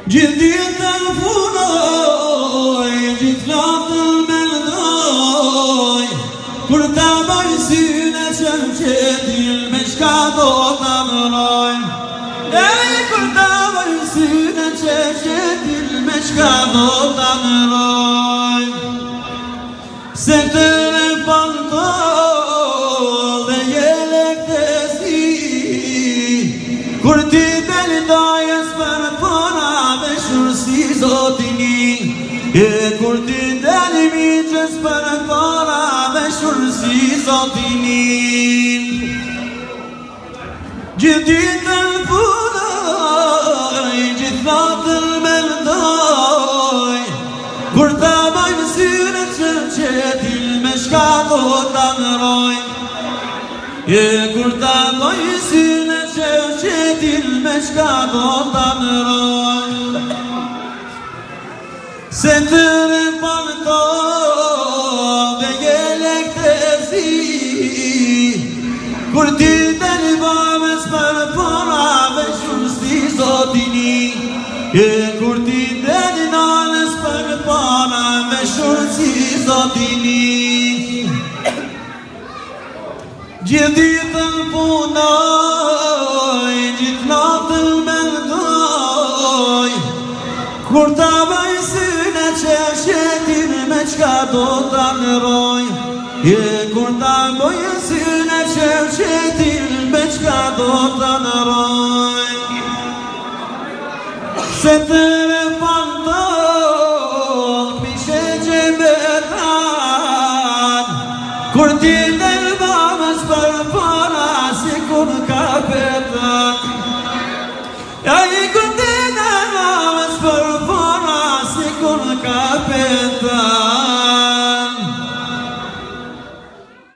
Gjithë ditën punoj, gjithë natën mendoj, kur ta bëj syne që m'qetin me shka do ta mëroj. Kur ta bëj syne që m'qetin me shka do ta mëroj. Se të me pantol dhe jelek të si, kur ti delindajës për para me shurësi zotini. Kur ti delimiqës për para me shurësi zotini. Gjithë ditën punoj, gjithë natën mendoj, kur ta bëjmë syne që m'qetin me shka do ta mëroj. Kur ta bëjmë syne që m'qetin me shka do ta mëroj. Se të me pantol dhe jelek të zi, kur ti deli bëmes për para me shurësi zotini. Kur ti deli nalës për para me shurësi zotini. Gjithë ditën punoj, gjithë natën mendoj, kur ta bëj syne që shetin me qka do ta mëroj. Kur ta bëj syne që shetin me qka do ta mëroj. Se të me pantol pishe që me ran, kur ti del bëmës për para si kur kapetan. Kur ti del bëmës për para si kur kapetan.